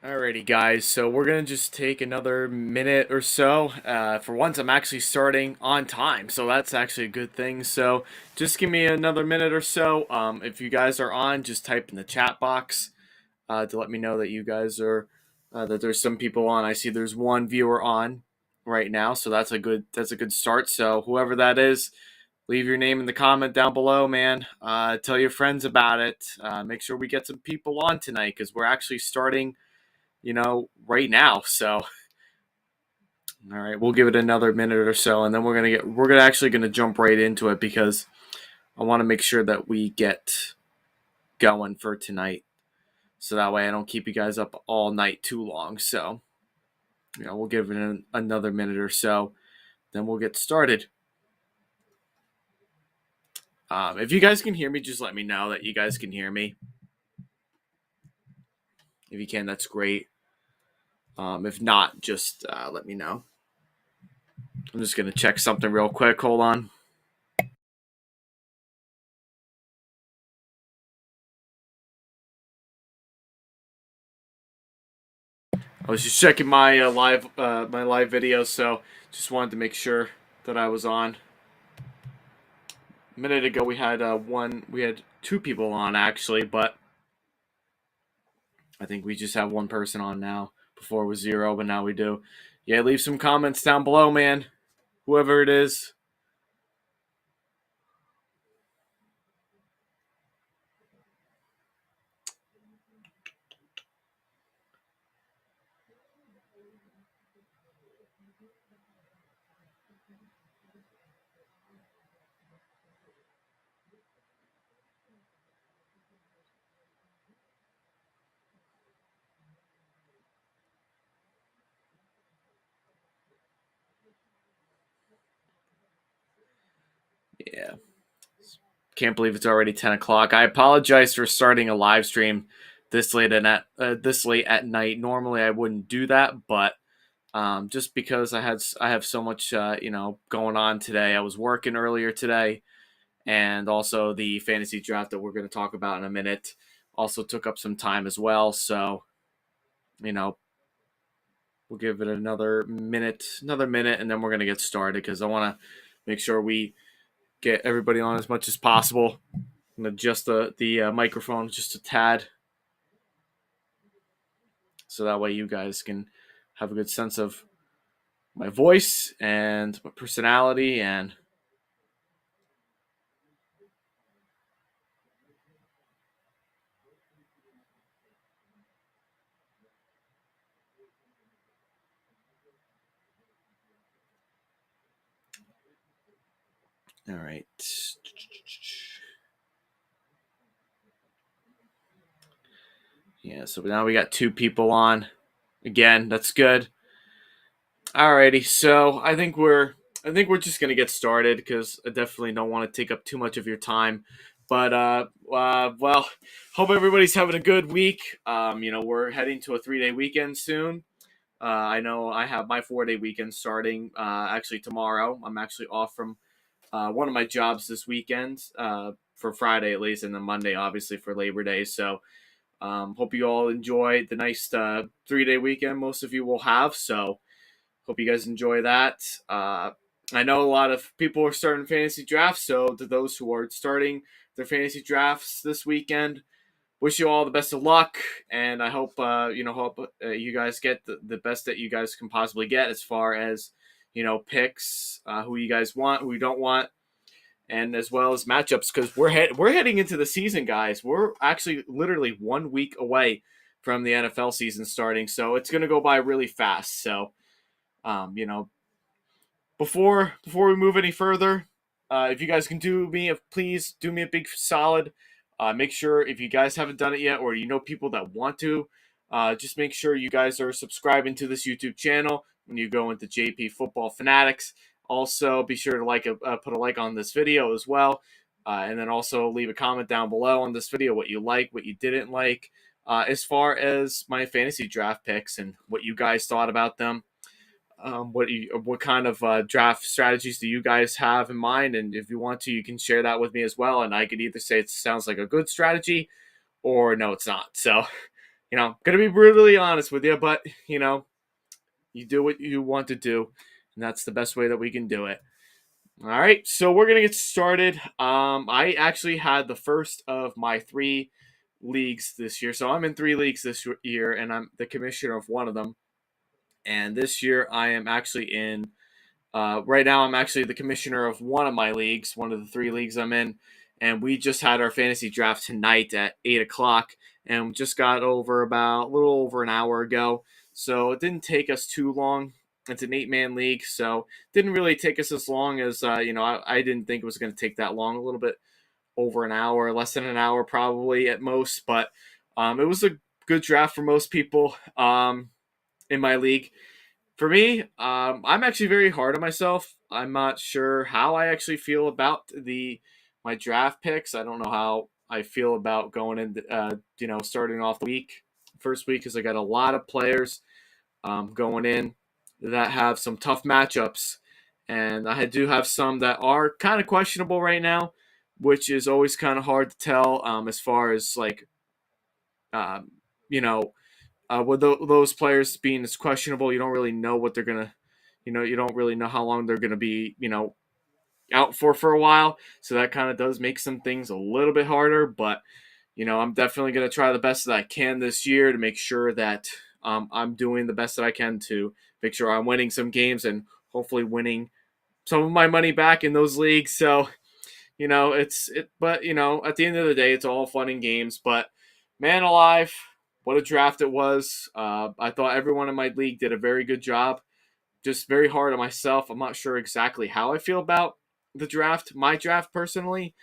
Alrighty, guys. So we're gonna just take another minute or so. For once, I'm actually starting on time, so that's actually a good thing. So just give me another minute or so. If you guys are on, just type in the chat box to let me know that you guys are that there's some people on. I see there's one viewer on right now, so that's a good start. So whoever that is, leave your name in the comment down below, man. Tell your friends about it. Make sure we get some people on tonight because we're actually starting right now. So, all right, we'll give it another minute or so, and then we're gonna jump right into it because I want to make sure that we get going for tonight, so that way I don't keep you guys up all night too long. So, we'll give it another minute or so, then we'll get started. If you guys can hear me, just let me know that you guys can hear me. If you can, that's great. If not, just let me know. I'm just gonna check something real quick. Hold on. I was just checking my live video, so just wanted to make sure that I was on. A minute ago, we had two people on actually, but I think we just have one person on now. Before it was zero, but now we do. Yeah, leave some comments down below, man. Whoever it is. Yeah, can't believe it's already 10 o'clock. I apologize for starting a live stream this late at night. Normally, I wouldn't do that, but just because I have so much going on today. I was working earlier today, and also the fantasy draft that we're going to talk about in a minute also took up some time as well. So you know we'll give it another minute, and then we're going to get started because I want to make sure we get everybody on as much as possible. I'm going to adjust the microphone just a tad, so that way you guys can have a good sense of my voice and my personality. And all right. Yeah, so now we got two people on. Again, that's good. Alrighty, so I think we're just gonna get started because I definitely don't want to take up too much of your time. But well, hope everybody's having a good week. We're heading to a 3-day weekend soon. I know I have my 4-day weekend starting actually tomorrow. I'm actually off from one of my jobs this weekend for Friday at least, and then Monday obviously for Labor Day. So hope you all enjoy the nice 3-day weekend most of you will have. So hope you guys enjoy that. I know a lot of people are starting fantasy drafts, so to those who are starting their fantasy drafts this weekend, wish you all the best of luck, and I hope you guys get the best that you guys can possibly get as far as picks, who you guys want, who you don't want, and as well as matchups because we're heading into the season, guys. We're actually literally 1 week away from the NFL season starting, so it's going to go by really fast. So, um, you know, before we move any further, if you guys can please do me a big solid. Make sure if you guys haven't done it yet, or you know people that want to, just make sure you guys are subscribing to this YouTube channel when you go into JP Football Fanatics. Also, be sure to put a like on this video as well, and then also leave a comment down below on this video what you like, what you didn't like, as far as my fantasy draft picks and what you guys thought about them. What kind of draft strategies do you guys have in mind? And if you want to, you can share that with me as well. And I could either say it sounds like a good strategy, or no, it's not. So Gonna be brutally honest with you, but you do what you want to do, and that's the best way that we can do it. All right, so we're gonna get started. I actually had the first of my 3 leagues this year, so I'm in 3 leagues this year, and I'm the commissioner of one of them. And this year, I am actually in. Right now, I'm actually the commissioner of one of my leagues, one of the 3 leagues I'm in, and we just had our fantasy draft tonight at 8 o'clock, and just got over about a little over an hour ago. So it didn't take us too long. It's an 8-man league, so it didn't really take us as long as I didn't think it was going to take that long. A little bit over an hour, less than an hour probably at most, but it was a good draft for most people in my league. For me, I'm actually very hard on myself. I'm not sure how I actually feel about the my draft picks. I don't know how I feel about going in, starting off the first week, because I got a lot of players going in that have some tough matchups, and I do have some that are kind of questionable right now, which is always kind of hard to tell as far as like, um, you know, with those players being as questionable, you don't really know what they're gonna, you don't really know how long they're gonna be, out for a while. So that kind of does make some things a little bit harder. But I'm definitely gonna try the best that I can this year to make sure that I'm doing the best that I can to make sure I'm winning some games and hopefully winning some of my money back in those leagues. So but at the end of the day, it's all fun and games. But man alive, what a draft it was. I thought everyone in my league did a very good job. Just very hard on myself. I'm not sure exactly how I feel about the draft. My draft personally,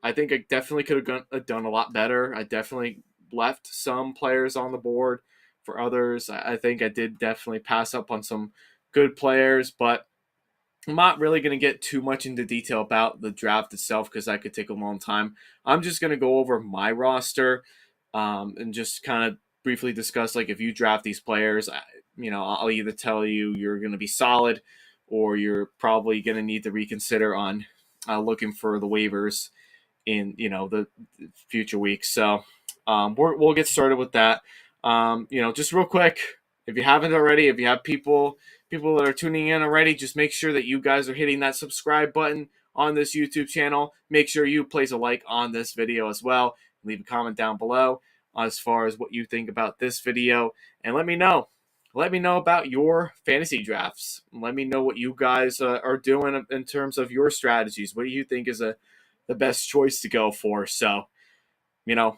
I think I definitely could have done a lot better. I definitely left some players on the board for others. I think I did definitely pass up on some good players, but I'm not really going to get too much into detail about the draft itself because that could take a long time. I'm just going to go over my roster and just kind of briefly discuss, like, if you draft these players, I'll either tell you you're going to be solid or you're probably going to need to reconsider on looking for the waivers in the future weeks. So we'll get started with that. Just real quick, if you haven't already, if you have people that are tuning in already, just make sure that you guys are hitting that subscribe button on this YouTube channel. Make sure you place a like on this video as well. Leave a comment down below as far as what you think about this video, and let me know. Let me know about your fantasy drafts. Let me know what you guys are doing in terms of your strategies. What do you think is the best choice to go for? So, you know,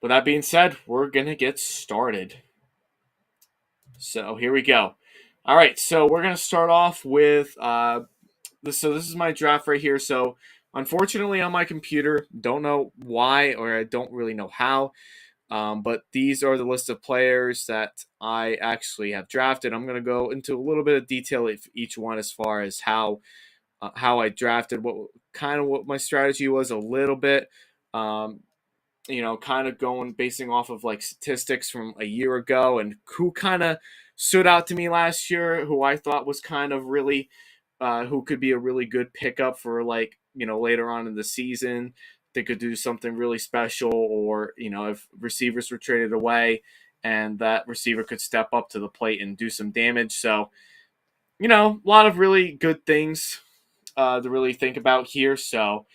with that being said, we're going to get started. So here we go. All right, so we're going to start off with this. So this is my draft right here. So unfortunately on my computer, don't know why, or I don't really know how, but these are the list of players that I actually have drafted. I'm going to go into a little bit of detail of each one as far as how I drafted, what my strategy was a little bit. Um, kind of basing off of like statistics from a year ago and who kind of stood out to me last year, who I thought was kind of really, who could be a really good pickup for, like, later on in the season. They could do something really special, or, if receivers were traded away and that receiver could step up to the plate and do some damage. So, a lot of really good things to really think about here. So,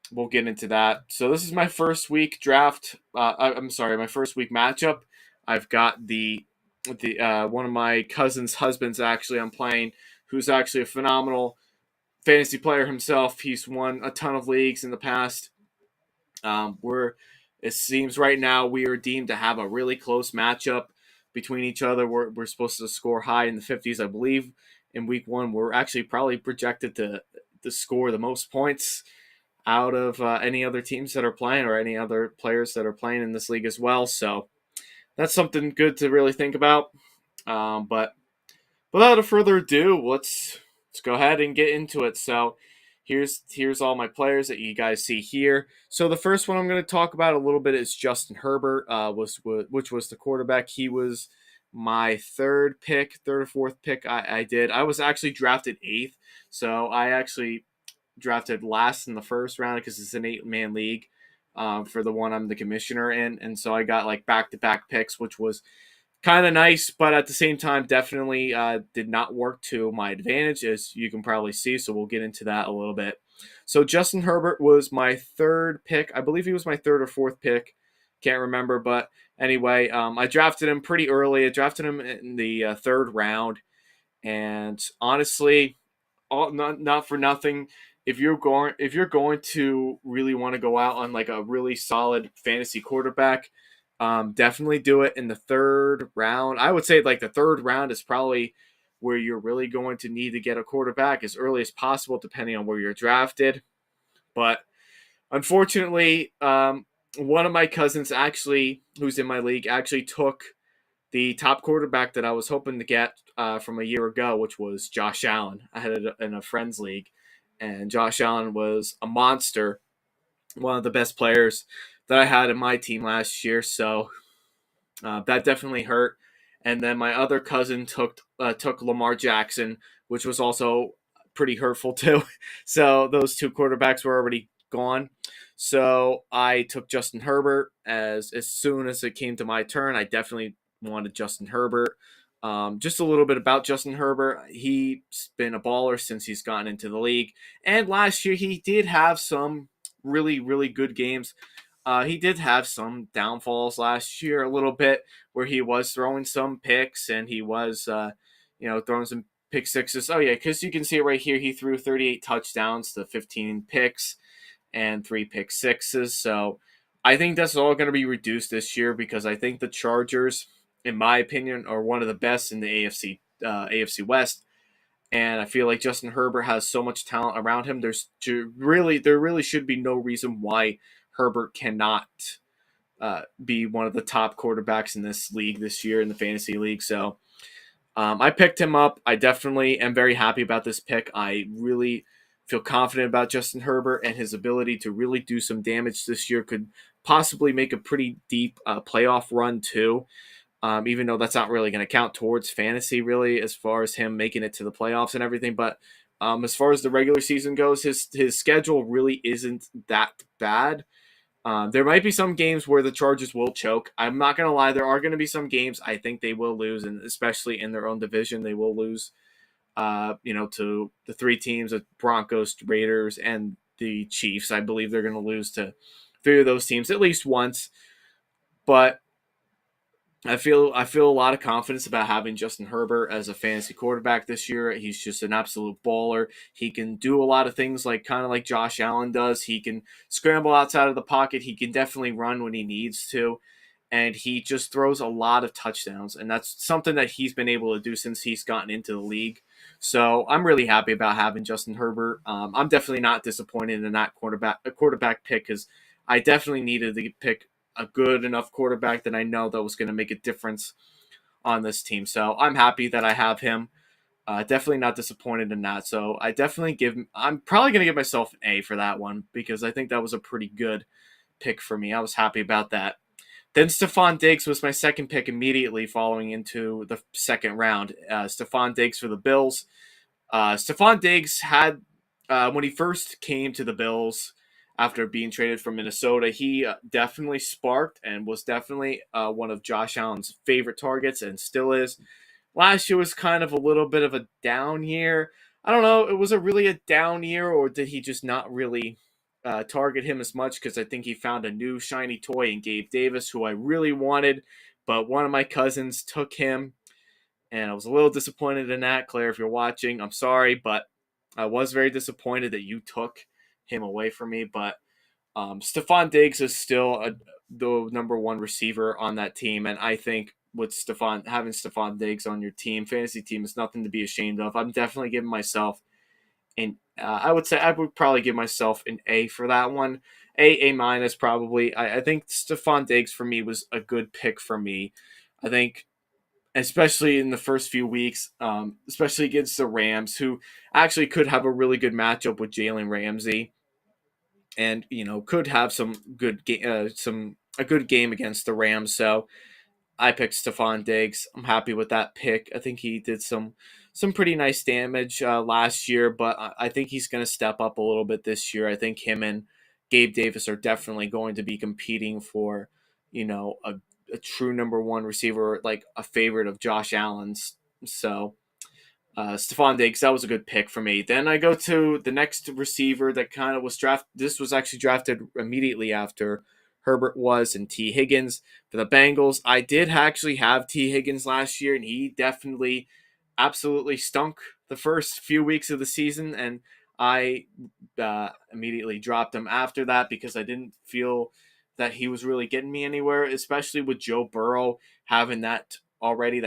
we'll get into that. So this is my first week draft. I'm sorry, my first week matchup. I've got the one of my cousin's husbands actually I'm playing, who's actually a phenomenal fantasy player himself. He's won a ton of leagues in the past. It seems right now we are deemed to have a really close matchup between each other. We're supposed to score high in the 50s, I believe. In week one, we're actually probably projected to score the most points out of any other teams that are playing, or any other players that are playing in this league as well. So that's something good to really think about. But without further ado, let's go ahead and get into it. So here's all my players that you guys see here. So the first one I'm going to talk about a little bit is Justin Herbert, which was the quarterback. He was my third or fourth pick. I did. I was actually drafted 8th, so I actually drafted last in the first round because it's an 8-man league. for the one I'm the commissioner in, and so I got like back-to-back picks, which was kind of nice, but at the same time, definitely did not work to my advantage, as you can probably see. So we'll get into that a little bit. So Justin Herbert was my third pick. I believe he was my third or fourth pick. Can't remember, but anyway, I drafted him pretty early. I drafted him in the third round, and honestly, not for nothing. If you're going to really want to go out on like a really solid fantasy quarterback, definitely do it in the third round. I would say like the third round is probably where you're really going to need to get a quarterback as early as possible, depending on where you're drafted. But unfortunately, one of my cousins actually, who's in my league, actually took the top quarterback that I was hoping to get from a year ago, which was Josh Allen. I had it in a friends league, and Josh Allen was a monster, one of the best players that I had in my team last year. So that definitely hurt. And then my other cousin took Lamar Jackson, which was also pretty hurtful too. So those two quarterbacks were already gone. So I took Justin Herbert as soon as it came to my turn. I definitely wanted Justin Herbert. Just a little bit about Justin Herbert. He's been a baller since he's gotten into the league, and last year he did have some really good games. He did have some downfalls last year, a little bit, where he was throwing some picks and he was, throwing some pick sixes. Oh yeah, because you can see it right here. He threw 38 touchdowns to 15 picks and 3 pick sixes. So I think that's all going to be reduced this year because I think the Chargers, in my opinion, are one of the best in the AFC West. And I feel like Justin Herbert has so much talent around him. There really should be no reason why Herbert cannot be one of the top quarterbacks in this league this year in the fantasy league. So I picked him up. I definitely am very happy about this pick. I really feel confident about Justin Herbert and his ability to really do some damage this year. Could possibly make a pretty deep playoff run too. Even though that's not really going to count towards fantasy, really, as far as him making it to the playoffs and everything. But as far as the regular season goes, his schedule really isn't that bad. There might be some games where the Chargers will choke. I'm not going to lie. There are going to be some games I think they will lose, and especially in their own division, they will lose, to the 3 teams, the Broncos, Raiders, and the Chiefs. I believe they're going to lose to 3 of those teams at least once. But I feel a lot of confidence about having Justin Herbert as a fantasy quarterback this year. He's just an absolute baller. He can do a lot of things like kind of like Josh Allen does. He can scramble outside of the pocket. He can definitely run when he needs to. And he just throws a lot of touchdowns. And that's something that he's been able to do since he's gotten into the league. So I'm really happy about having Justin Herbert. I'm definitely not disappointed in that quarterback pick because I definitely needed to pick a good enough quarterback that I know that was going to make a difference on this team. So I'm happy that I have him. Definitely not disappointed in that. So I'm probably going to give myself an A for that one because I think that was a pretty good pick for me. I was happy about that. Then Stephon Diggs was my second pick immediately following into the second round. Stephon Diggs for the Bills. Stephon Diggs had, when he first came to the Bills after being traded from Minnesota, he definitely sparked and was definitely one of Josh Allen's favorite targets and still is. Last year was kind of a little bit of a down year. I don't know, was it really a down year or did he just not really target him as much? Because I think he found a new shiny toy in Gabe Davis, who I really wanted, but one of my cousins took him and I was a little disappointed in that. Claire, if you're watching, I'm sorry, but I was very disappointed that you took him away from me. But Stephon Diggs is still the number one receiver on that team, and I think with having Stephon Diggs on your team, fantasy team, is nothing to be ashamed of. I'm definitely giving myself I would probably give myself an A for that one. A minus probably. I think Stephon Diggs for me was a good pick for me. I think especially in the first few weeks, especially against the Rams, who actually could have a really good matchup with Jalen Ramsey, and could have some a good game against the Rams. So I picked Stephon Diggs. I'm happy with that pick. I think he did some pretty nice damage last year, but I think he's going to step up a little bit this year. I think him and Gabe Davis are definitely going to be competing for, a true number one receiver, like a favorite of Josh Allen's. So Stephon Diggs, that was a good pick for me. Then I go to the next receiver that kind of was drafted. This was actually drafted immediately after Herbert was, and T. Higgins for the Bengals. I did actually have T. Higgins last year, and he definitely, absolutely stunk the first few weeks of the season, and I immediately dropped him after that because I didn't feel that he was really getting me anywhere, especially with Joe Burrow having that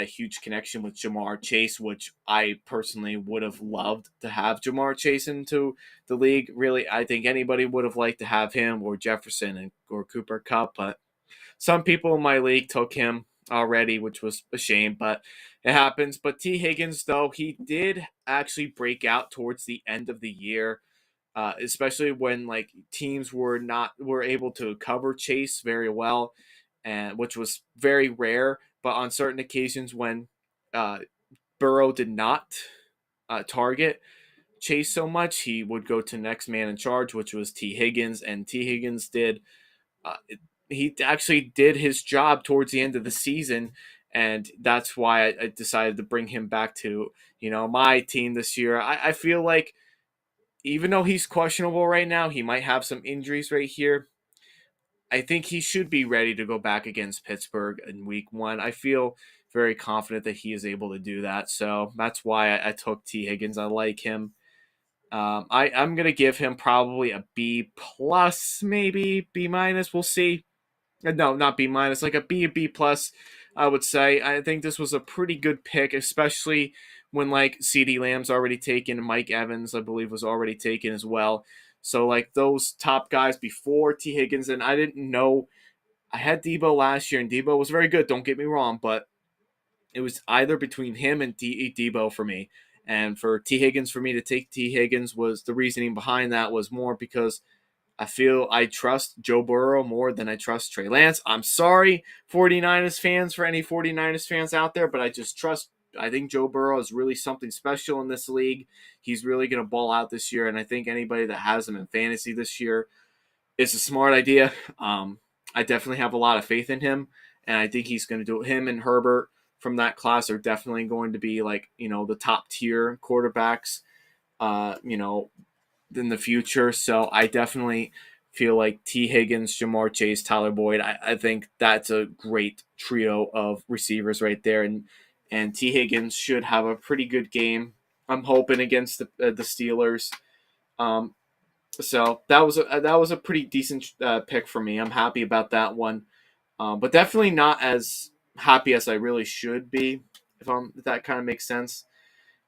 huge connection with Jamar Chase, which I personally would have loved to have Jamar Chase into the league. Really, I think anybody would have liked to have him or Jefferson or Cooper Kupp, but some people in my league took him already, which was a shame, but it happens. But T. Higgins, though, he did actually break out towards the end of the year. Especially when like teams were able to cover Chase very well, and which was very rare. But on certain occasions when uh, Burrow did not target Chase so much, he would go to next man in charge, which was T. Higgins, and T. Higgins did. Uh, he actually did his job towards the end of the season, and that's why I decided to bring him back to my team this year. I feel like even though he's questionable right now, he might have some injuries right here. I think he should be ready to go back against Pittsburgh in week one. I feel very confident that he is able to do that. So that's why I took T. Higgins. I like him. I'm gonna give him probably a B plus, maybe B minus. We'll see. No, not B minus, like a B plus, I would say. I think this was a pretty good pick, especially when like CD Lamb's already taken, Mike Evans, I believe, was already taken as well. So like those top guys before T. Higgins, and I didn't know I had Debo last year, and Debo was very good. Don't get me wrong, but it was either between him and Debo for me. And for T. Higgins, for me to take T. Higgins was the reasoning behind that was more because I feel I trust Joe Burrow more than I trust Trey Lance. I'm sorry, 49ers fans, for any 49ers fans out there, but I think Joe Burrow is really something special in this league. He's really going to ball out this year, and I think anybody that has him in fantasy this year, it's a smart idea. I definitely have a lot of faith in him, and I think he's going to do it. Him and Herbert from that class are definitely going to be like, the top tier quarterbacks. In the future. So I definitely feel like T. Higgins, Jamar Chase, Tyler Boyd. I think that's a great trio of receivers right there, and T. Higgins should have a pretty good game. I'm hoping against the Steelers. Um, so that was a pretty decent pick for me. I'm happy about that one, but definitely not as happy as I really should be. If that kind of makes sense,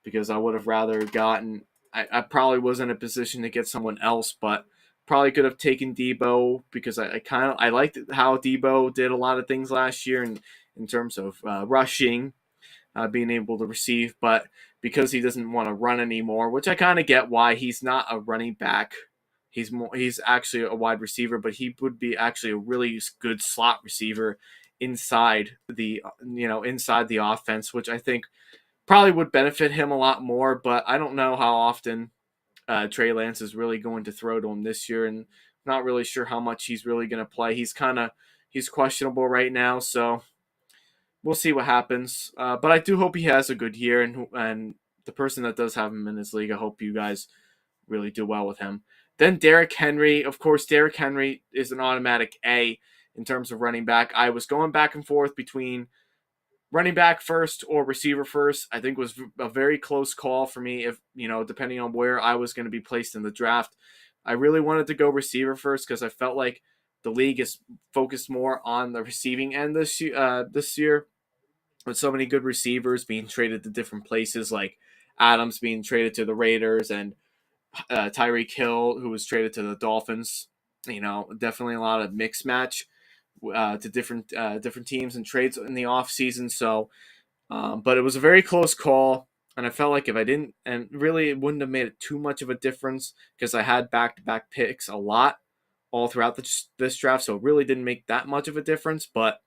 because I would have rather gotten. I probably was in a position to get someone else, but probably could have taken Debo because I liked how Debo did a lot of things last year in terms of rushing, being able to receive, but because he doesn't want to run anymore, which I kind of get why he's not a running back. He's actually a wide receiver, but he would be actually a really good slot receiver inside the offense, which I think probably would benefit him a lot more, but I don't know how often Trey Lance is really going to throw to him this year, and not really sure how much he's really going to play. He's questionable right now, so we'll see what happens. But I do hope he has a good year, and the person that does have him in his league, I hope you guys really do well with him. Then Derrick Henry, of course, Derrick Henry is an automatic A in terms of running back. I was going back and forth between running back first or receiver first. I think was a very close call for me, if depending on where I was going to be placed in the draft. I really wanted to go receiver first because I felt like the league is focused more on the receiving end this year, with so many good receivers being traded to different places, like Adams being traded to the Raiders, and Tyreek Hill, who was traded to the Dolphins. Definitely a lot of mixed match to different teams and trades in the off season. So, but it was a very close call, and I felt like if I didn't, and really it wouldn't have made it too much of a difference because I had back-to-back picks a lot all throughout this draft, so it really didn't make that much of a difference. But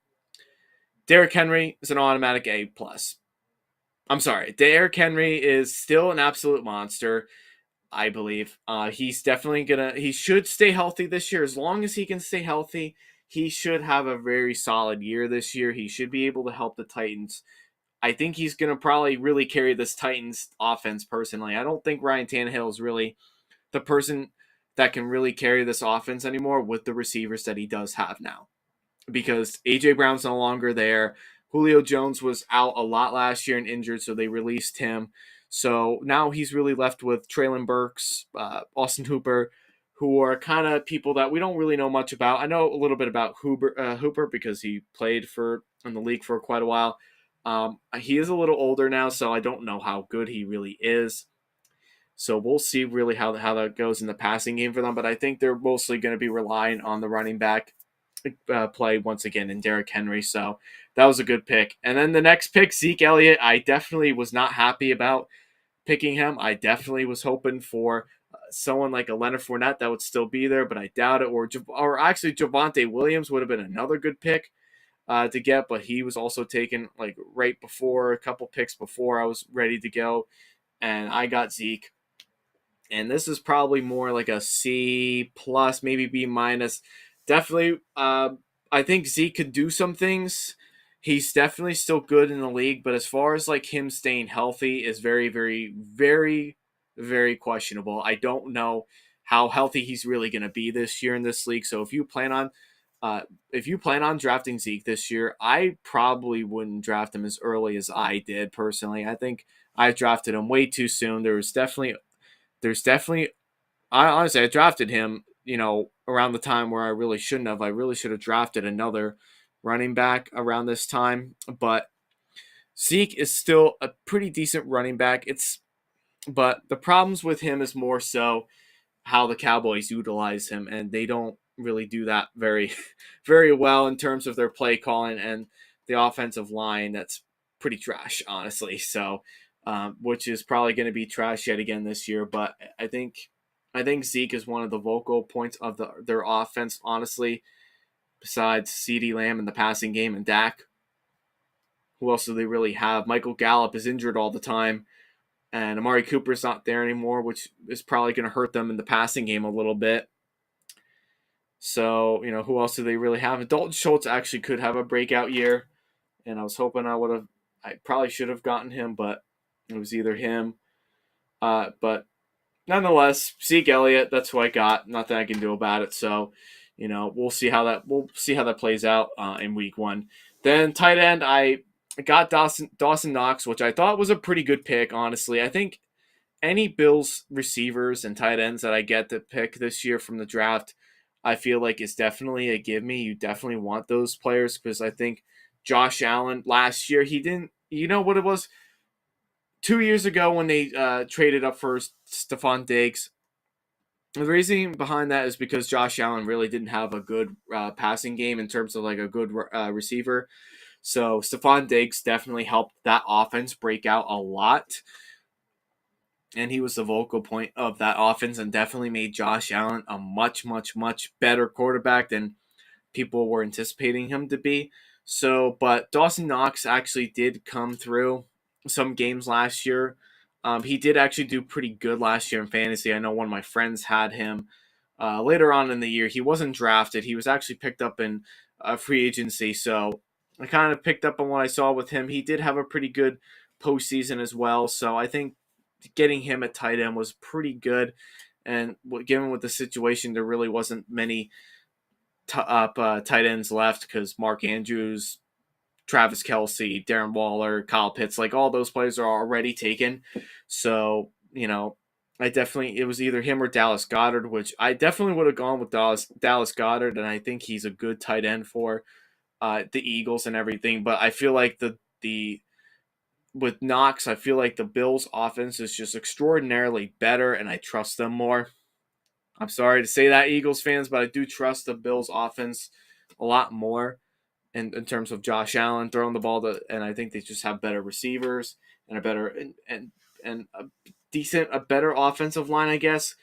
Derrick Henry is an automatic A plus. I'm sorry, Derrick Henry is still an absolute monster. I believe. He should stay healthy this year. As long as he can stay healthy, he should have a very solid year this year. He should be able to help the Titans. I think he's gonna probably really carry this Titans offense personally. I don't think Ryan Tannehill is really the person that can really carry this offense anymore with the receivers that he does have now, because AJ Brown's no longer there. Julio Jones was out a lot last year and injured, so they released him. So now he's really left with Traylon Burks, Austin Hooper, who are kind of people that we don't really know much about. I know a little bit about Hooper because he played for in the league for quite a while. He is a little older now, so I don't know how good he really is. So we'll see really how that goes in the passing game for them. But I think they're mostly going to be relying on the running back play once again in Derrick Henry. So that was a good pick. And then the next pick, Zeke Elliott, I definitely was not happy about picking him. I definitely was hoping for someone like a Leonard Fournette that would still be there, but I doubt it. Or actually, Javonte Williams would have been another good pick to get, but he was also taken like right before, a couple picks before I was ready to go, and I got Zeke. And this is probably more like a C plus, maybe B minus. Definitely, I think Zeke could do some things. He's definitely still good in the league, but as far as like him staying healthy is very, very, very, very questionable. I don't know how healthy he's really going to be this year in this league. So uh, if you plan on drafting Zeke this year, I probably wouldn't draft him as early as I did personally. I think I drafted him way too soon. There's definitely I drafted him, around the time where I really shouldn't have. I really should have drafted another running back around this time, but Zeke is still a pretty decent running back. But the problems with him is more so how the Cowboys utilize him, and they don't really do that very, very well in terms of their play calling and the offensive line. That's pretty trash, honestly. So, which is probably going to be trash yet again this year. But I think Zeke is one of the vocal points of their offense, honestly. Besides CeeDee Lamb in the passing game and Dak, who else do they really have? Michael Gallup is injured all the time, and Amari Cooper's not there anymore, which is probably going to hurt them in the passing game a little bit. So, who else do they really have? Dalton Schultz actually could have a breakout year, and I was hoping I probably should have gotten him, but it was either him. But nonetheless, Zeke Elliott, that's who I got. Nothing I can do about it. So, we'll see how that plays out in week one. Then tight end, I got Dawson Knox, which I thought was a pretty good pick, honestly. I think any Bills receivers and tight ends that I get to pick this year from the draft, I feel like is definitely a give me. You definitely want those players, because I think Josh Allen last year, he didn't, you know what it was? 2 years ago when they traded up for Stephon Diggs, the reasoning behind that is because Josh Allen really didn't have a good passing game in terms of like a good receiver. So Stephon Diggs definitely helped that offense break out a lot. And he was the vocal point of that offense and definitely made Josh Allen a much, much, much better quarterback than people were anticipating him to be. So, but Dawson Knox actually did come through some games last year. He did actually do pretty good last year in fantasy. I know one of my friends had him later on in the year. He wasn't drafted. He was actually picked up in free agency. So I kind of picked up on what I saw with him. He did have a pretty good postseason as well. So I think getting him at tight end was pretty good. And given with the situation, there really wasn't many tight ends left because Mark Andrews, Travis Kelce, Darren Waller, Kyle Pitts, like all those players are already taken. So, it was either him or Dallas Goedert, which I definitely would have gone with Dallas Goedert, and I think he's a good tight end for the Eagles and everything. But I feel like the with Knox, I feel like the Bills' offense is just extraordinarily better, and I trust them more. I'm sorry to say that, Eagles fans, but I do trust the Bills' offense a lot more in terms of Josh Allen throwing the ball and I think they just have better receivers and a better and a better offensive line, I guess.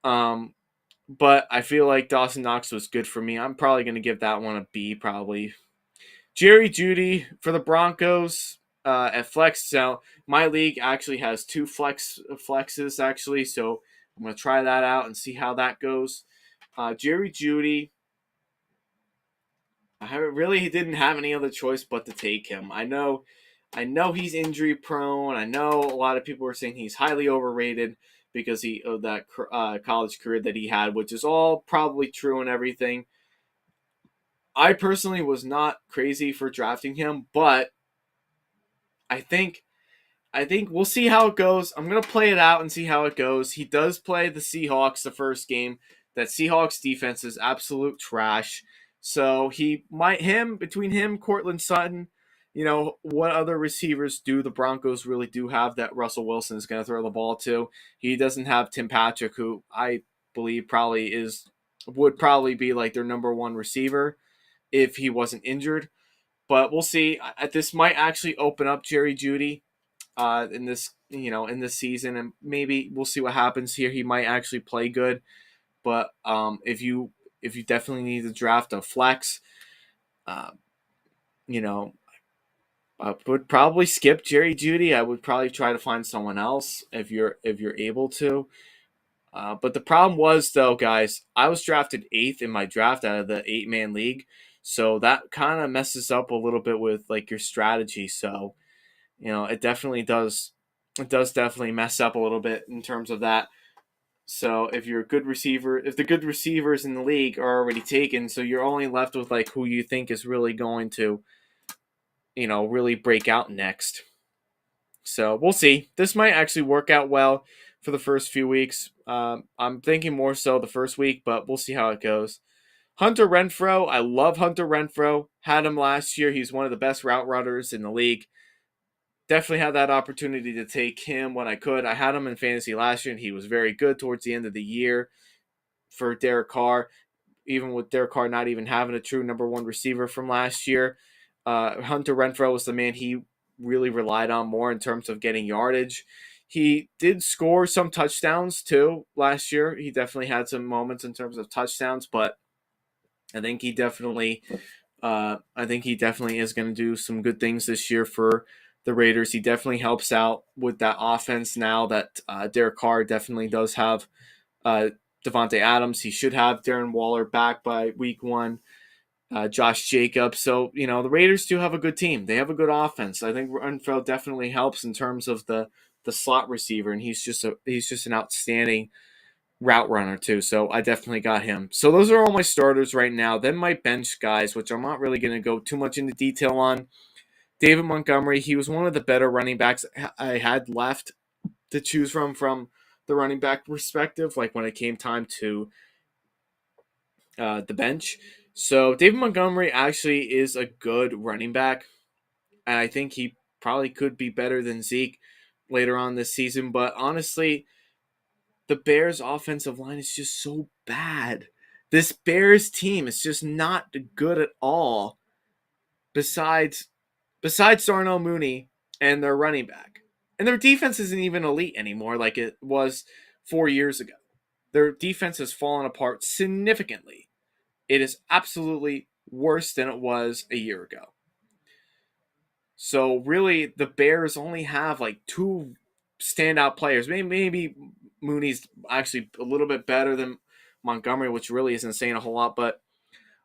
But I feel like Dawson Knox was good for me. I'm probably going to give that one a B, probably. Jerry Jeudy for the Broncos. at flex. So my league actually has two flexes actually, so I'm gonna try that out and see how that goes. Jerry Judy, he didn't have any other choice but to take him. I know he's injury prone. I know a lot of people are saying he's highly overrated because of that college career that he had, which is all probably true and everything. I personally was not crazy for drafting him, but I think I think we'll see how it goes. I'm gonna play it out and see how it goes. He does play the Seahawks the first game. That Seahawks defense is absolute trash. So he might between him, Cortland Sutton, what other receivers do the Broncos really do have that Russell Wilson is gonna throw the ball to? He doesn't have Tim Patrick, who I believe would probably be like their number one receiver if he wasn't injured. But we'll see. This might actually open up Jerry Judy in this season, and maybe we'll see what happens here. He might actually play good, but if you definitely need to draft a flex, uh, you know, I would probably skip Jerry Judy. I would probably try to find someone else if you're able to. But the problem was though, guys, I was drafted 8th in my draft out of the 8-man league, so that kind of messes up a little bit with like your strategy. So it definitely does. It does definitely mess up a little bit in terms of that. So if you're a good receiver, if the good receivers in the league are already taken, so you're only left with like who you think is really going to, really break out next. So we'll see. This might actually work out well for the first few weeks. I'm thinking more so the first week, but we'll see how it goes. Hunter Renfrow, I love Hunter Renfrow. Had him last year. He's one of the best route runners in the league. Definitely had that opportunity to take him when I could. I had him in fantasy last year, and he was very good towards the end of the year for Derek Carr, even with Derek Carr not even having a true number one receiver from last year. Hunter Renfrow was the man he really relied on more in terms of getting yardage. He did score some touchdowns too last year. He definitely had some moments in terms of touchdowns, but I think he definitely is going to do some good things this year for the Raiders. He definitely helps out with that offense now that Derek Carr definitely does have Devontae Adams. He should have Darren Waller back by week 1. Josh Jacobs. So, the Raiders do have a good team. They have a good offense. I think Renfrow definitely helps in terms of the slot receiver, and he's just an outstanding route runner too. So I definitely got him. So those are all my starters right now. Then my bench guys, which I'm not really going to go too much into detail on. David Montgomery, he was one of the better running backs I had left to choose from the running back perspective, like when it came time to the bench. So David Montgomery actually is a good running back, and I think he probably could be better than Zeke later on this season. But honestly, the Bears' offensive line is just so bad. This Bears team is just not good at all. Besides Darnell Mooney and their running back, and their defense isn't even elite anymore, like it was 4 years ago. Their defense has fallen apart significantly. It is absolutely worse than it was a year ago. So really, the Bears only have like 2 standout players. Maybe Mooney's actually a little bit better than Montgomery, which really isn't saying a whole lot. But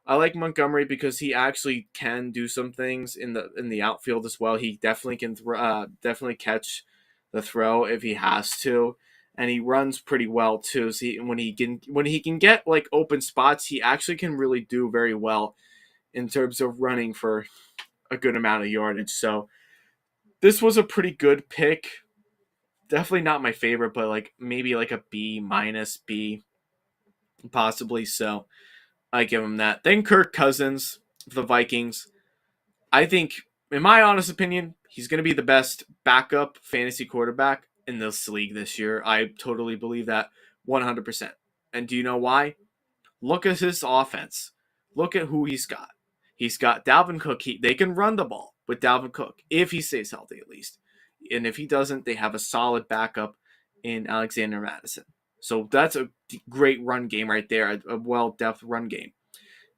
I like Montgomery because he actually can do some things in the outfield as well. He definitely can definitely catch the throw if he has to, and he runs pretty well too. So when he can get like open spots, he actually can really do very well in terms of running for a good amount of yardage. So this was a pretty good pick. Definitely not my favorite, but like maybe like a B minus B, possibly. So I give him that. Then Kirk Cousins, the Vikings. I think, in my honest opinion, he's going to be the best backup fantasy quarterback in this league this year. I totally believe that 100%. And do you know why? Look at his offense. Look at who he's got. He's got Dalvin Cook. They can run the ball with Dalvin Cook if he stays healthy at least. And if he doesn't, they have a solid backup in Alexander Madison. So that's a great run game right there, a well-depth run game.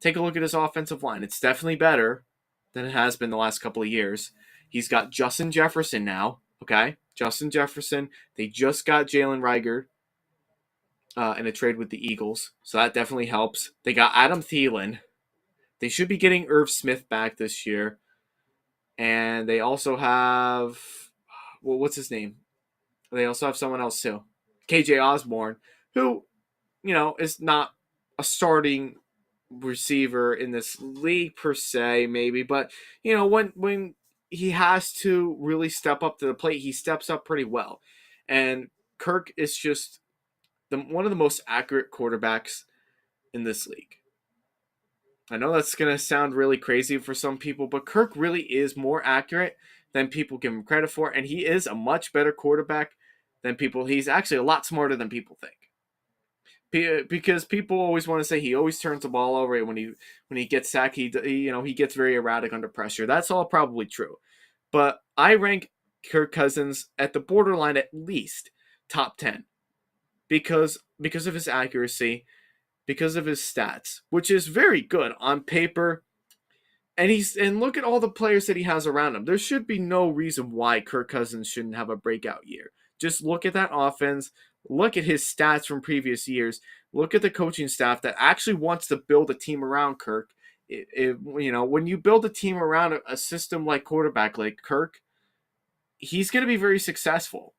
Take a look at his offensive line. It's definitely better than it has been the last couple of years. He's got Justin Jefferson now. Okay, Justin Jefferson. They just got Jalen Reiger in a trade with the Eagles, so that definitely helps. They got Adam Thielen. They should be getting Irv Smith back this year, and they also have what's his name? They also have someone else too, KJ Osborne, who is not a starting receiver in this league per se, maybe, but when he has to really step up to the plate, he steps up pretty well, and Kirk is just one of the most accurate quarterbacks in this league. I know that's going to sound really crazy for some people, but Kirk really is more accurate than people give him credit for, and he is a much better quarterback than people. He's actually a lot smarter than people think. Because people always want to say he always turns the ball over when he gets sacked. He gets very erratic under pressure. That's all probably true, but I rank Kirk Cousins at the borderline at least top 10 because of his accuracy, because of his stats, which is very good on paper. And look at all the players that he has around him. There should be no reason why Kirk Cousins shouldn't have a breakout year. Just look at that offense. Look at his stats from previous years. Look at the coaching staff that actually wants to build a team around Kirk. When you build a team around a system like quarterback like Kirk, he's going to be very successful.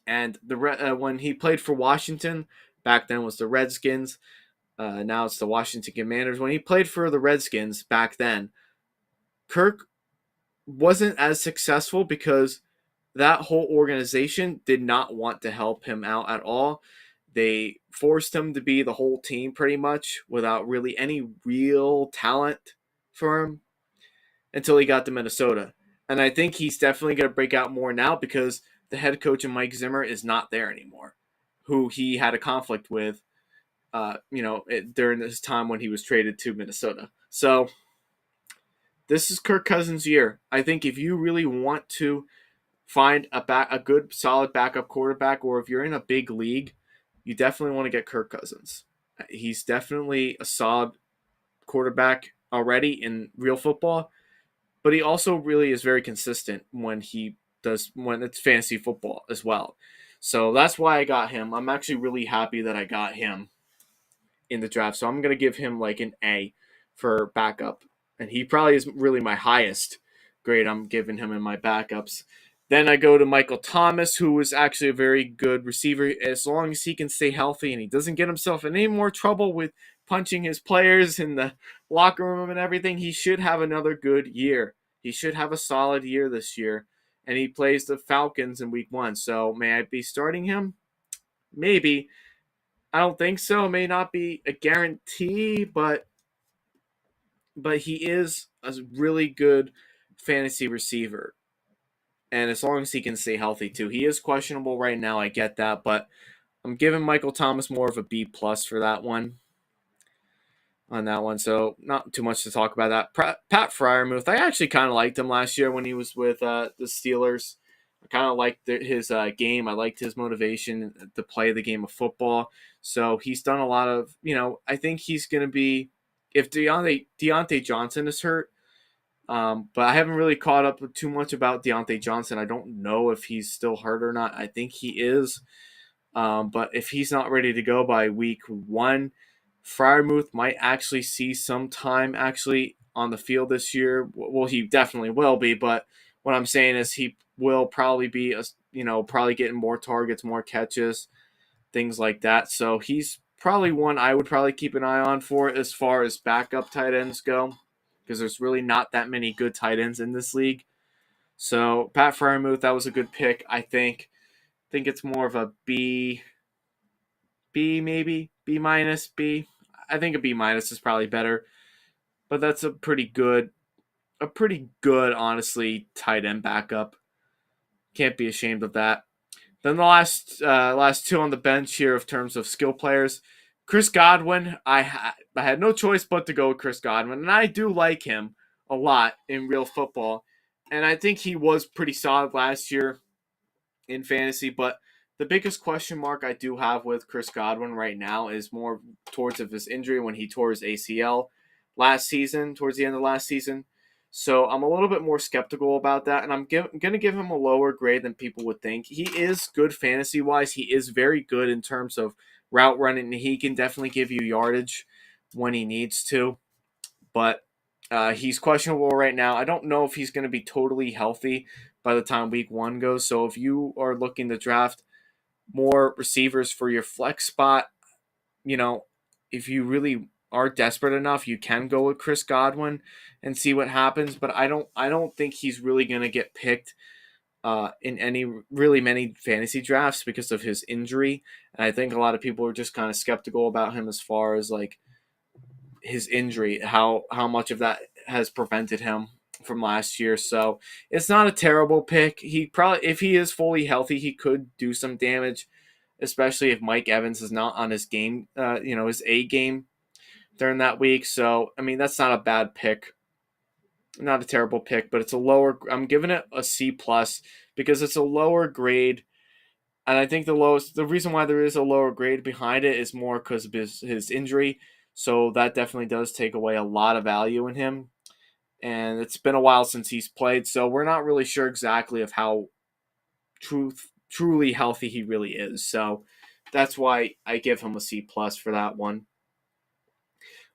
And when he played for Washington, back then was the Redskins. Now it's the Washington Commanders. When he played for the Redskins back then, Kirk wasn't as successful because that whole organization did not want to help him out at all. They forced him to be the whole team pretty much without really any real talent for him until he got to Minnesota. And I think he's definitely going to break out more now because the head coach and Mike Zimmer is not there anymore, who he had a conflict with during this time when he was traded to Minnesota. So this is Kirk Cousins' year. I think if you really want to find a good, solid backup quarterback, or if you're in a big league, you definitely want to get Kirk Cousins. He's definitely a solid quarterback already in real football, but he also really is very consistent when it's fantasy football as well. So that's why I got him. I'm actually really happy that I got him in the draft. So I'm going to give him like an A for backup. And he probably is really my highest grade I'm giving him in my backups. Then I go to Michael Thomas, who is actually a very good receiver. As long as he can stay healthy and he doesn't get himself in any more trouble with punching his players in the locker room and everything, he should have another good year. He should have a solid year this year. And he plays the Falcons in week 1. So may I be starting him? Maybe. I don't think so. It may not be a guarantee, but he is a really good fantasy receiver. And as long as he can stay healthy too. He is questionable right now, I get that, but I'm giving Michael Thomas more of a B plus for that one. On that one, so not too much to talk about that. Pat Freiermuth, I actually kind of liked him last year when he was with the Steelers. I kind of liked his game. I liked his motivation to play the game of football. So he's done a lot of, I think he's going to be, if Deontay Johnson is hurt, but I haven't really caught up with too much about Deontay Johnson. I don't know if he's still hurt or not. I think he is. But if he's not ready to go by week 1, Freiermuth might actually see some time actually on the field this year. Well, he definitely will be, but what I'm saying is he will probably be, probably getting more targets, more catches, things like that. So he's probably one I would probably keep an eye on for as far as backup tight ends go, because there's really not that many good tight ends in this league. So Pat Freiermuth, that was a good pick, I think. I think it's more of a B maybe, B minus, B. I think a B minus is probably better, but that's a pretty good, honestly, tight end backup. Can't be ashamed of that. Then the last two on the bench here of terms of skill players, Chris Godwin. I had no choice but to go with Chris Godwin, and I do like him a lot in real football, and I think he was pretty solid last year in fantasy, but the biggest question mark I do have with Chris Godwin right now is more towards of his injury when he tore his ACL last season, towards the end of last season. So I'm a little bit more skeptical about that, and I'm going to give him a lower grade than people would think. He is good fantasy wise. He is very good in terms of route running, and he can definitely give you yardage when he needs to. But he's questionable right now. I don't know if he's going to be totally healthy by the time week one goes. So if you are looking to draft more receivers for your flex spot, you know, if you really are desperate enough, you can go with Chris Godwin and see what happens. But I don't think he's really going to get picked in any really many fantasy drafts because of his injury. And I think a lot of people are just kind of skeptical about him as far as like his injury, how much of that has prevented him from last year. So it's not a terrible pick. He probably, if he is fully healthy, he could do some damage, especially if Mike Evans is not on his game, his A game during that week. So I mean, that's not a bad pick, not a terrible pick, but it's a lower. I'm giving it a C plus because it's a lower grade. And I think the reason why there is a lower grade behind it is more because of his injury. So that definitely does take away a lot of value in him. And it's been a while since he's played, so we're not really sure exactly of how truly healthy he really is. So that's why I give him a C plus for that one.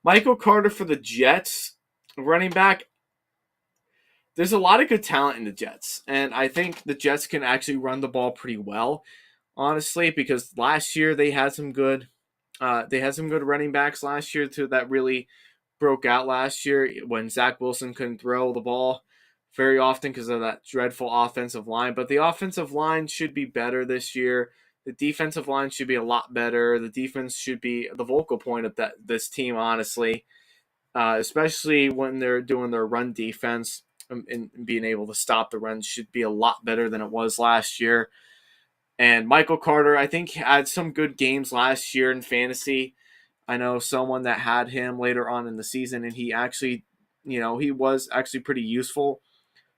Michael Carter for the Jets, running back. There's a lot of good talent in the Jets, and I think the Jets can actually run the ball pretty well, honestly, because last year they had some good running backs last year too that really broke out last year when Zach Wilson couldn't throw the ball very often because of that dreadful offensive line. But the offensive line should be better this year. The defensive line should be a lot better. The defense should be the vocal point of this team, honestly, especially when they're doing their run defense and being able to stop the runs should be a lot better than it was last year. And Michael Carter, I think, had some good games last year in fantasy. I know someone that had him later on in the season, and he actually, he was actually pretty useful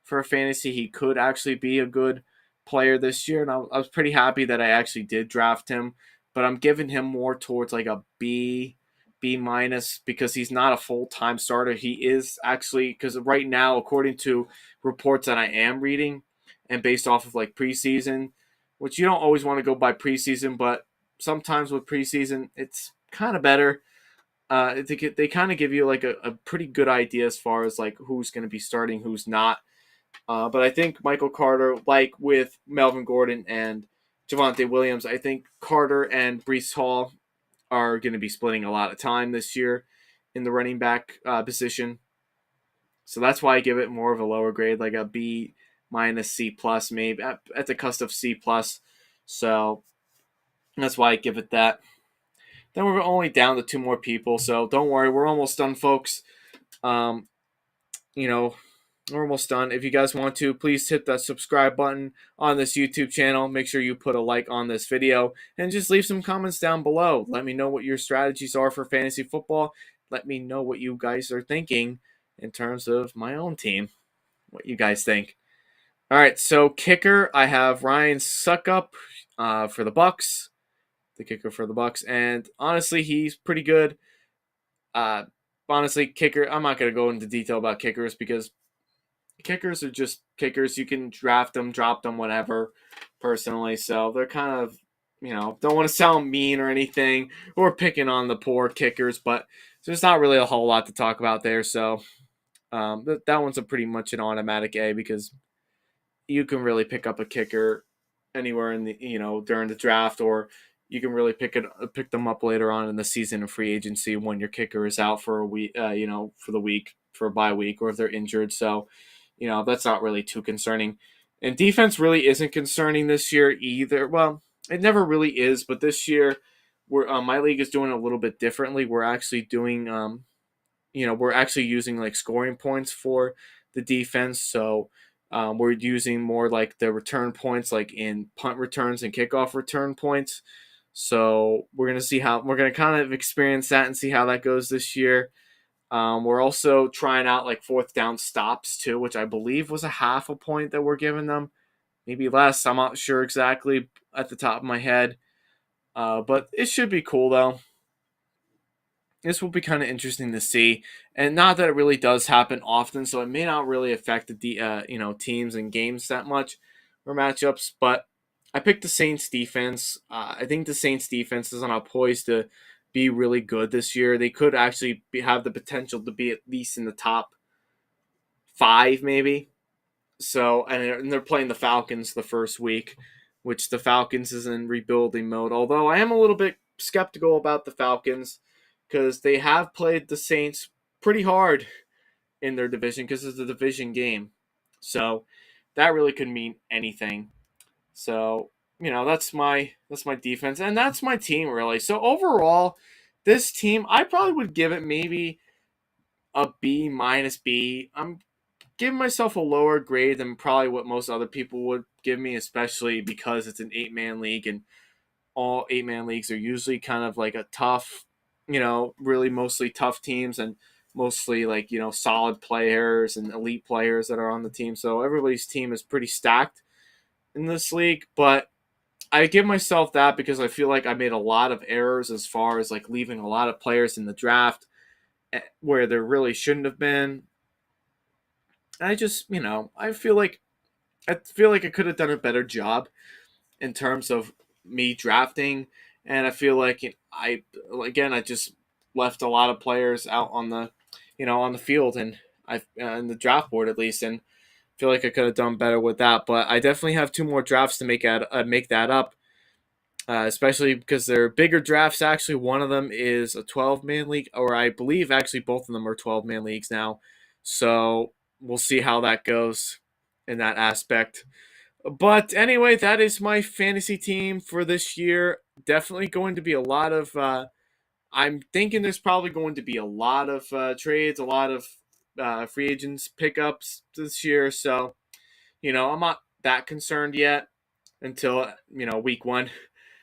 for fantasy. He could actually be a good player this year, and I was pretty happy that I actually did draft him. But I'm giving him more towards like a B minus because he's not a full time starter. He is actually because right now, according to reports that I am reading, and based off of like preseason, which you don't always want to go by preseason, but sometimes with preseason it's kind of better. They kind of give you like a pretty good idea as far as like who's going to be starting, who's not. But I think Michael Carter, like with Melvin Gordon and Javonte Williams, I think Carter and Breece Hall are going to be splitting a lot of time this year in the running back position. So that's why I give it more of a lower grade, like a B minus C plus, maybe at the cusp of C plus. So that's why I give it that. Then we're only down to two more people, so don't worry, we're almost done, folks. Um, you know, we're almost done. If you guys want to, please hit the subscribe button on this YouTube channel. Make sure you put a like on this video and just leave some comments down below. Let me know what your strategies are for fantasy football. Let me know what you guys are thinking in terms of my own team. What you guys think. All right, so kicker, I have Ryan Suckup for the Bucks, the kicker for the Bucks, and honestly, he's pretty good. Uh, honestly, kicker, I'm not going to go into detail about kickers because kickers are just kickers. You can draft them, drop them, whatever, personally. So they're kind of, don't want to sound mean or anything or picking on the poor kickers, but there's not really a whole lot to talk about there. So that one's a pretty much an automatic A because you can really pick up a kicker anywhere in the during the draft, or you can really pick them up later on in the season of free agency when your kicker is out for a week, for the week for a bye week, or if they're injured. So, that's not really too concerning. And defense really isn't concerning this year either. Well, it never really is, but this year, my league is doing a little bit differently. We're actually doing we're actually using like scoring points for the defense. So we're using more like the return points, like in punt returns and kickoff return points. So we're gonna kind of experience that and see how that goes this year. We're also trying out like fourth down stops too, which I believe was a half a point that we're giving them, maybe less. I'm not sure exactly at the top of my head, but it should be cool though. this will be kind of interesting to see, and not that it really does happen often, so it may not really affect the teams and games that much or matchups. But I picked the Saints defense. I think the Saints defense is on a poise to be really good this year. They could actually have the potential to be at least in the top five, maybe. So, and they're playing the Falcons the first week, which the Falcons is in rebuilding mode. Although I am a little bit skeptical about the Falcons because they have played the Saints pretty hard in their division because it's a division game. So that really could mean anything. So, that's my defense and that's my team really. So overall, this team I probably would give it maybe a B minus B. I'm giving myself a lower grade than probably what most other people would give me, especially because it's an 8-man league and all 8-man leagues are usually kind of like a tough, really mostly tough teams and mostly like, solid players and elite players that are on the team. So everybody's team is pretty stacked in this league, but I give myself that because I feel like I made a lot of errors as far as like leaving a lot of players in the draft where there really shouldn't have been. I just, I feel like I could have done a better job in terms of me drafting, and I feel like I just left a lot of players out on the field and I in the draft board at least, and feel like I could have done better with that. But I definitely have two more drafts to make that up, especially because they're bigger drafts. Actually, one of them is a 12-man league, or I believe actually both of them are 12-man leagues now. So we'll see how that goes in that aspect. But anyway, that is my fantasy team for this year. Definitely going to be a lot of. I'm thinking there's probably going to be a lot of trades, a lot of free agents pickups this year. So I'm not that concerned yet until week one.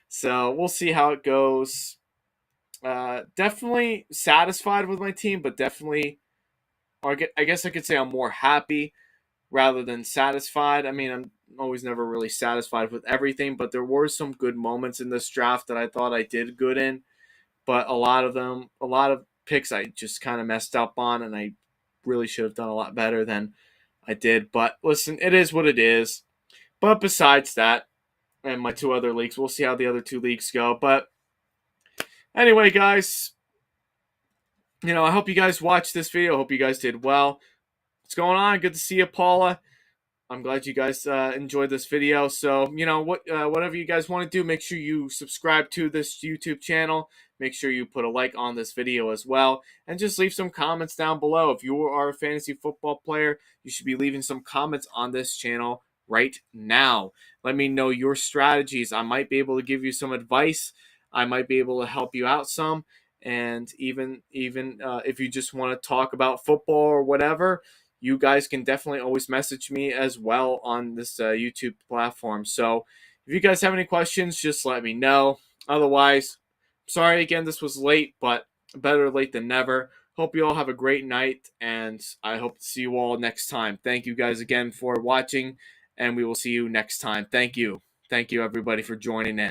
So we'll see how it goes. Definitely satisfied with my team, but definitely, or I guess I could say I'm more happy rather than satisfied. I mean, I'm always never really satisfied with everything, but there were some good moments in this draft that I thought I did good in. But a lot of picks I just kind of messed up on, and I really should have done a lot better than I did. But listen, it is what it is. But besides that, and my two other leagues, we'll see how the other two leagues go. But anyway, guys, I hope you guys watched this video. I hope you guys did well. What's going on? Good to see you, Paula. I'm glad you guys enjoyed this video. So, whatever you guys want to do, make sure you subscribe to this YouTube channel. Make sure you put a like on this video as well. And just leave some comments down below. If you are a fantasy football player, you should be leaving some comments on this channel right now. Let me know your strategies. I might be able to give you some advice. I might be able to help you out some. And even if you just want to talk about football or whatever, you guys can definitely always message me as well on this YouTube platform. So if you guys have any questions, just let me know. Otherwise, sorry again, this was late, but better late than never. Hope you all have a great night, and I hope to see you all next time. Thank you guys again for watching, and we will see you next time. Thank you. Thank you, everybody, for joining in.